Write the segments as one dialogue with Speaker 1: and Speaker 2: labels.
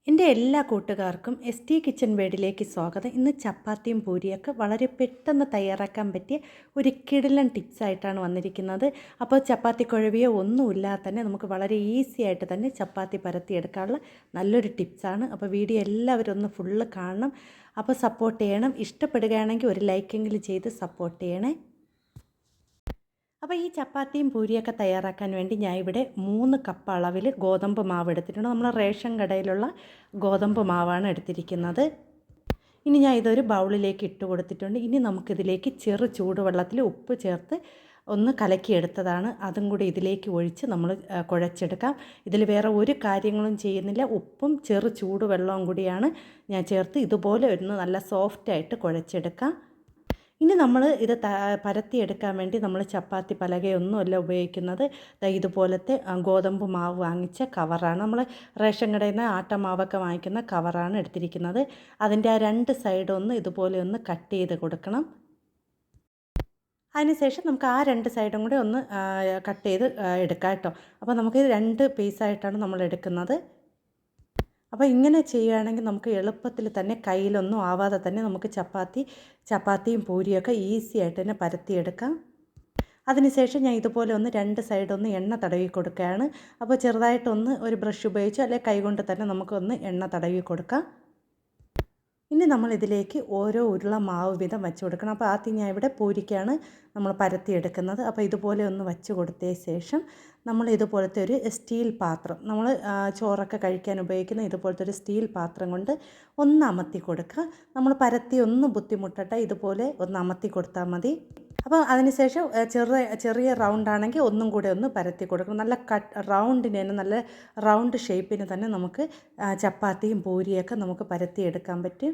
Speaker 1: എൻ്റെ എല്ലാ കൂട്ടുകാർക്കും എസ് ടി കിച്ചൻ വേഡിലേക്ക് സ്വാഗതം. ഇന്ന് ചപ്പാത്തിയും പൂരിയൊക്കെ വളരെ പെട്ടെന്ന് തയ്യാറാക്കാൻ പറ്റിയ ഒരു കിടിലൻ ടിപ്സായിട്ടാണ് വന്നിരിക്കുന്നത്. അപ്പോൾ ചപ്പാത്തി കുഴവിയോ ഒന്നുമില്ലാതെ തന്നെ നമുക്ക് വളരെ ഈസി ആയിട്ട് തന്നെ ചപ്പാത്തി പരത്തിയെടുക്കാനുള്ള നല്ലൊരു ടിപ്സാണ്. അപ്പോൾ വീഡിയോ എല്ലാവരും ഒന്ന് ഫുള്ള് കാണണം. അപ്പോൾ സപ്പോർട്ട് ചെയ്യണം. ഇഷ്ടപ്പെടുകയാണെങ്കിൽ ഒരു ലൈക്കെങ്കിലും ചെയ്ത് സപ്പോർട്ട് ചെയ്യണേ. അപ്പോൾ ഈ ചപ്പാത്തിയും പൂരിയൊക്കെ തയ്യാറാക്കാൻ വേണ്ടി ഞാൻ ഇവിടെ 3 കപ്പ് അളവിൽ ഗോതമ്പ് മാവ് എടുത്തിട്ടുണ്ട്. നമ്മൾ റേഷൻ കടയിലുള്ള ഗോതമ്പ് മാവാണ് എടുത്തിരിക്കുന്നത്. ഇനി ഞാൻ ഇതൊരു ബൗളിലേക്ക് ഇട്ട് കൊടുത്തിട്ടുണ്ട്. ഇനി നമുക്കിതിലേക്ക് ചെറു ചൂടുവെള്ളത്തിൽ ഉപ്പ് ചേർത്ത് ഒന്ന് കലക്കിയെടുത്തതാണ്. അതും കൂടി ഇതിലേക്ക് ഒഴിച്ച് നമ്മൾ കുഴച്ചെടുക്കാം. ഇതിൽ വേറെ ഒരു കാര്യങ്ങളും ചെയ്യുന്നില്ല. ഉപ്പും ചെറു ചൂടുവെള്ളവും കൂടിയാണ് ഞാൻ ചേർത്ത് ഇതുപോലെ ഒന്ന് നല്ല സോഫ്റ്റായിട്ട് കുഴച്ചെടുക്കാം. ഇനി നമ്മൾ ഇത് പരത്തിയെടുക്കാൻ വേണ്ടി നമ്മൾ ചപ്പാത്തി പലകയൊന്നുമല്ല ഉപയോഗിക്കുന്നത്. ഇതുപോലത്തെ ഗോതമ്പ് മാവ് വാങ്ങിച്ച കവറാണ്. നമ്മൾ റേഷൻ കടയിൽ നിന്ന് ആട്ടമാവൊക്കെ വാങ്ങിക്കുന്ന കവറാണ് എടുത്തിരിക്കുന്നത്. അതിൻ്റെ ആ 2 സൈഡൊന്ന് ഇതുപോലെ ഒന്ന് കട്ട് ചെയ്ത് കൊടുക്കണം. അതിനുശേഷം നമുക്ക് ആ 2 സൈഡും കൂടി ഒന്ന് കട്ട് ചെയ്ത് എടുക്കാം കേട്ടോ. അപ്പോൾ നമുക്ക് 2 പീസായിട്ടാണ് നമ്മൾ എടുക്കുന്നത്. അപ്പോൾ ഇങ്ങനെ ചെയ്യുകയാണെങ്കിൽ നമുക്ക് എളുപ്പത്തിൽ തന്നെ കയ്യിലൊന്നും ആവാതെ തന്നെ നമുക്ക് ചപ്പാത്തിയും പൂരിയൊക്കെ ഈസി ആയിട്ട് തന്നെ പരത്തിയെടുക്കാം. അതിനുശേഷം ഞാൻ ഇതുപോലെ ഒന്ന് 2 സൈഡൊന്ന് എണ്ണ തടവി കൊടുക്കുകയാണ്. അപ്പോൾ ചെറുതായിട്ടൊന്ന് ഒരു ബ്രഷ് ഉപയോഗിച്ചോ അല്ലെങ്കിൽ കൈകൊണ്ട് തന്നെ നമുക്കൊന്ന് എണ്ണ തടവി കൊടുക്കാം. ഇനി നമ്മളിതിലേക്ക് ഓരോ ഉരുള മാവ് വീതം വെച്ച് കൊടുക്കണം. അപ്പോൾ ആദ്യം ഞാൻ ഇവിടെ പൂരിക്കാണ് നമ്മൾ പരത്തിയെടുക്കുന്നത്. അപ്പോൾ ഇതുപോലെ ഒന്ന് വെച്ച് കൊടുത്തതിന് ശേഷം നമ്മൾ ഇതുപോലത്തെ ഒരു സ്റ്റീൽ പാത്രം, നമ്മൾ ചോറൊക്കെ കഴിക്കാൻ ഉപയോഗിക്കുന്ന ഇതുപോലത്തെ ഒരു സ്റ്റീൽ പാത്രം കൊണ്ട് ഒന്ന് അമർത്തി കൊടുക്കുക. നമ്മൾ പരത്തി ഒന്ന് ബുദ്ധിമുട്ടട്ടെ, ഇതുപോലെ ഒന്ന് അമർത്തി കൊടുത്താൽ മതി. അപ്പോൾ അതിനുശേഷം ചെറിയ റൗണ്ടാണെങ്കിൽ ഒന്നും കൂടെ ഒന്ന് പരത്തി കൊടുക്കണം. നല്ല റൗണ്ടിന് തന്നെ, നല്ല റൗണ്ട് ഷേപ്പിന് തന്നെ നമുക്ക് ചപ്പാത്തിയും പൂരിയൊക്കെ നമുക്ക് പരത്തിയെടുക്കാൻ പറ്റും.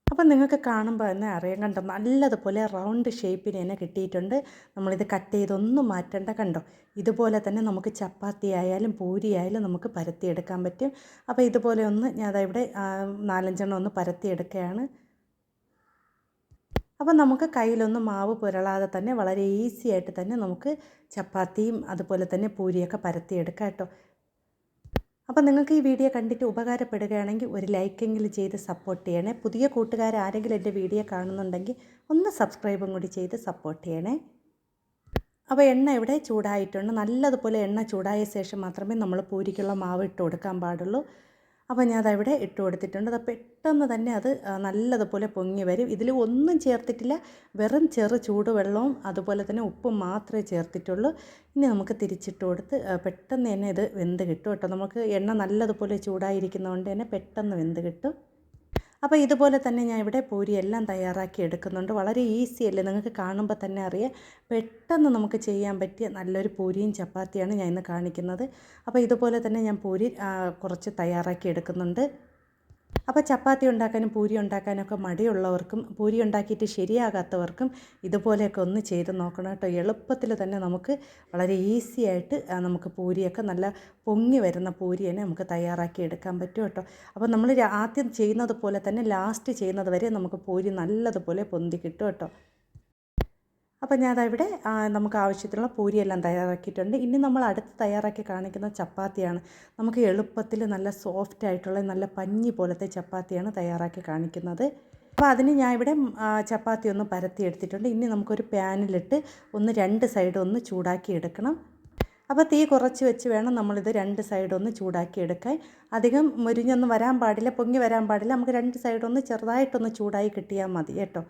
Speaker 1: അപ്പം നിങ്ങൾക്ക് കാണുമ്പോൾ തന്നെ അറിയാം, കണ്ടോ, നല്ലതുപോലെ റൗണ്ട് ഷേപ്പിന് തന്നെ കിട്ടിയിട്ടുണ്ട്. നമ്മളിത് കട്ട് ചെയ്തൊന്നും മാറ്റേണ്ട, കണ്ടോ. ഇതുപോലെ തന്നെ നമുക്ക് ചപ്പാത്തി ആയാലും പൂരി ആയാലും നമുക്ക് പരത്തിയെടുക്കാൻ പറ്റും. അപ്പോൾ ഇതുപോലെ ഒന്ന് ഞാൻ ഇവിടെ 4-5 ഒന്ന് പരത്തിയെടുക്കുകയാണ്. അപ്പോൾ നമുക്ക് കയ്യിലൊന്നും മാവ് പുരളാതെ തന്നെ വളരെ ഈസി ആയിട്ട് തന്നെ നമുക്ക് ചപ്പാത്തിയും അതുപോലെ തന്നെ പൂരിയൊക്കെ പരത്തിയെടുക്കാം കേട്ടോ. അപ്പോൾ നിങ്ങൾക്ക് ഈ വീഡിയോ കണ്ടിട്ട് ഉപകാരപ്പെടുകയാണെങ്കിൽ ഒരു ലൈക്കെങ്കിലും ചെയ്ത് സപ്പോർട്ട് ചെയ്യണേ. പുതിയ കൂട്ടുകാർ ആരെങ്കിലും എൻ്റെ വീഡിയോ കാണുന്നുണ്ടെങ്കിൽ ഒന്ന് സബ്സ്ക്രൈബും കൂടി ചെയ്ത് സപ്പോർട്ട് ചെയ്യണേ. അപ്പോൾ എണ്ണ ഇവിടെ ചൂടായിട്ടുണ്ട്. നല്ലതുപോലെ എണ്ണ ചൂടായ ശേഷം മാത്രമേ നമ്മൾ പൂരിക്കുള്ള മാവ് ഇട്ട് കൊടുക്കാൻ പാടുള്ളൂ. അപ്പോൾ ഞാൻ അതവിടെ ഇട്ട് കൊടുത്തിട്ടുണ്ട്. അത് പെട്ടെന്ന് തന്നെ അത് നല്ലതുപോലെ പൊങ്ങി വരും. ഇതിൽ ഒന്നും ചേർത്തിട്ടില്ല, വെറും ചെറു ചൂടുവെള്ളവും അതുപോലെ തന്നെ ഉപ്പും മാത്രമേ ചേർത്തിട്ടുള്ളൂ. ഇനി നമുക്ക് തിരിച്ചിട്ട് കൊടുത്ത് പെട്ടെന്ന് തന്നെ ഇത് വെന്ത് കിട്ടും കേട്ടോ. നമുക്ക് എണ്ണ നല്ലതുപോലെ ചൂടായിരിക്കുന്നതുകൊണ്ട് തന്നെ പെട്ടെന്ന് വെന്ത് കിട്ടും. അപ്പോൾ ഇതുപോലെ തന്നെ ഞാൻ ഇവിടെ പൂരി എല്ലാം തയ്യാറാക്കി എടുക്കുന്നുണ്ട്. വളരെ ഈസി അല്ലേ, നിങ്ങൾക്ക് കാണുമ്പോൾ തന്നെ അറിയാം. പെട്ടെന്ന് നമുക്ക് ചെയ്യാൻ പറ്റിയ നല്ലൊരു പൂരിയും ചപ്പാത്തിയാണ് ഞാൻ ഇന്ന് കാണിക്കുന്നത്. അപ്പോൾ ഇതുപോലെ തന്നെ ഞാൻ പൂരി കുറച്ച് തയ്യാറാക്കി എടുക്കുന്നുണ്ട്. അപ്പോൾ ചപ്പാത്തി ഉണ്ടാക്കാനും പൂരി ഉണ്ടാക്കാനൊക്കെ മടിയുള്ളവർക്കും പൂരി ഉണ്ടാക്കിയിട്ട് ശരിയാകാത്തവർക്കും ഇതുപോലെയൊക്കെ ഒന്ന് ചെയ്ത് നോക്കണം കേട്ടോ. എളുപ്പത്തിൽ തന്നെ നമുക്ക് വളരെ ഈസി ആയിട്ട് നമുക്ക് പൂരിയൊക്കെ നല്ല പൊങ്ങി വരുന്ന പൂരി തന്നെ നമുക്ക് തയ്യാറാക്കി എടുക്കാൻ പറ്റും കേട്ടോ. അപ്പോൾ നമ്മൾ ആദ്യം ചെയ്യുന്നത് പോലെ തന്നെ ലാസ്റ്റ് ചെയ്യുന്നത് വരെ നമുക്ക് പൂരി നല്ലതുപോലെ പൊന്തി കിട്ടും കേട്ടോ. അപ്പോൾ ഞാനവിടെ നമുക്ക് ആവശ്യത്തിനുള്ള പൂരിയെല്ലാം തയ്യാറാക്കിയിട്ടുണ്ട്. ഇനി നമ്മൾ അടുത്ത് തയ്യാറാക്കി കാണിക്കുന്ന ചപ്പാത്തിയാണ്. നമുക്ക് എളുപ്പത്തിൽ നല്ല സോഫ്റ്റ് ആയിട്ടുള്ള നല്ല പഞ്ഞി പോലത്തെ ചപ്പാത്തിയാണ് തയ്യാറാക്കി കാണിക്കുന്നത്. അപ്പോൾ അതിന് ഞാൻ ഇവിടെ ചപ്പാത്തി ഒന്ന് പരത്തി എടുത്തിട്ടുണ്ട്. ഇനി നമുക്കൊരു പാനിലിട്ട് ഒന്ന് 2 സൈഡ് ഒന്ന് ചൂടാക്കി എടുക്കണം. അപ്പോൾ തീ കുറച്ച് വെച്ച് വേണം നമ്മളിത് 2 സൈഡൊന്ന് ചൂടാക്കി എടുക്കാൻ. അധികം മുരിഞ്ഞൊന്നും വരാൻ പാടില്ല, പൊങ്ങി വരാൻ പാടില്ല. നമുക്ക് 2 സൈഡൊന്ന് ചെറുതായിട്ടൊന്ന് ചൂടായി കിട്ടിയാൽ മതി കേട്ടോ.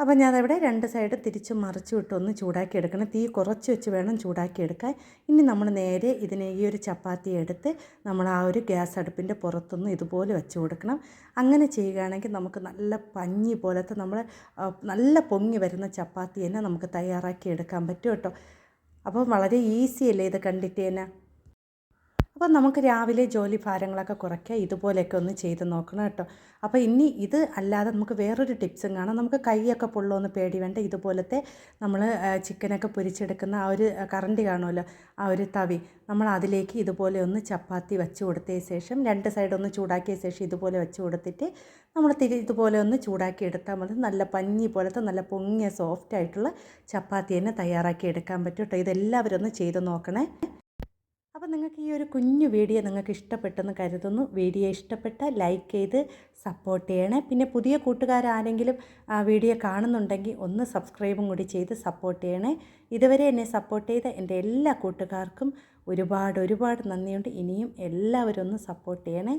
Speaker 1: അപ്പോൾ ഞാനവിടെ 2 സൈഡ് തിരിച്ച് മറിച്ച് വിട്ടൊന്ന് ചൂടാക്കി എടുക്കണം. തീ കുറച്ച് വെച്ച് വേണം ചൂടാക്കി എടുക്കാൻ. ഇനി നമ്മൾ നേരെ ഇതിനെ ഈ ഒരു ചപ്പാത്തി എടുത്ത് നമ്മൾ ആ ഒരു ഗ്യാസ് അടുപ്പിൻ്റെ പുറത്തൊന്ന് ഇതുപോലെ വെച്ച് കൊടുക്കണം. അങ്ങനെ ചെയ്യുകയാണെങ്കിൽ നമുക്ക് നല്ല പഞ്ഞി പോലത്തെ നമ്മൾ നല്ല പൊങ്ങി വരുന്ന ചപ്പാത്തി തന്നെ നമുക്ക് തയ്യാറാക്കി എടുക്കാൻ പറ്റും കേട്ടോ. അപ്പോൾ വളരെ ഈസി അല്ലേ ഇത് കണ്ടിട്ട് തന്നെ. അപ്പോൾ നമുക്ക് രാവിലെ ജോലി ഭാരങ്ങളൊക്കെ കുറയ്ക്കുക, ഇതുപോലെയൊക്കെ ഒന്ന് ചെയ്ത് നോക്കണം കേട്ടോ. അപ്പോൾ ഇനി ഇത് അല്ലാതെ നമുക്ക് വേറൊരു ടിപ്സും കാണാം. നമുക്ക് കൈയൊക്കെ പൊള്ളുമെന്ന് പേടി വേണ്ട. ഇതുപോലത്തെ നമ്മൾ ചിക്കനൊക്കെ പൊരിച്ചെടുക്കുന്ന ആ ഒരു കറണ്ടി കാണുമല്ലോ, ആ ഒരു തവി, നമ്മൾ അതിലേക്ക് ഇതുപോലെ ഒന്ന് ചപ്പാത്തി വെച്ച് കൊടുത്തതിന് ശേഷം 2 സൈഡ് ഒന്ന് ചൂടാക്കിയ ശേഷം ഇതുപോലെ വെച്ച് കൊടുത്തിട്ട് നമ്മൾ ഇതുപോലെ ഒന്ന് ചൂടാക്കി എടുത്താൽ മതി. നല്ല പഞ്ഞി പോലത്തെ നല്ല പൊങ്ങിയ സോഫ്റ്റ് ആയിട്ടുള്ള ചപ്പാത്തി തന്നെ തയ്യാറാക്കി എടുക്കാൻ പറ്റും കേട്ടോ. ഇതെല്ലാവരും ഒന്ന് ചെയ്ത് നോക്കണേ. അപ്പോൾ നിങ്ങൾക്ക് ഈ ഒരു കുഞ്ഞു വീഡിയോ നിങ്ങൾക്ക് ഇഷ്ടപ്പെട്ടെന്ന് കരുതുന്നു. വീഡിയോ ഇഷ്ടപ്പെട്ടാൽ ലൈക്ക് ചെയ്ത് സപ്പോർട്ട് ചെയ്യണേ. പിന്നെ പുതിയ കൂട്ടുകാരാരെങ്കിലും ആ വീഡിയോ കാണുന്നുണ്ടെങ്കിൽ ഒന്ന് സബ്സ്ക്രൈബും കൂടി ചെയ്ത് സപ്പോർട്ട് ചെയ്യണേ. ഇതുവരെ എന്നെ സപ്പോർട്ട് ചെയ്ത എൻ്റെ എല്ലാ കൂട്ടുകാർക്കും ഒരുപാട് ഒരുപാട് നന്ദിയുണ്ട്. ഇനിയും എല്ലാവരും ഒന്ന് സപ്പോർട്ട് ചെയ്യണേ.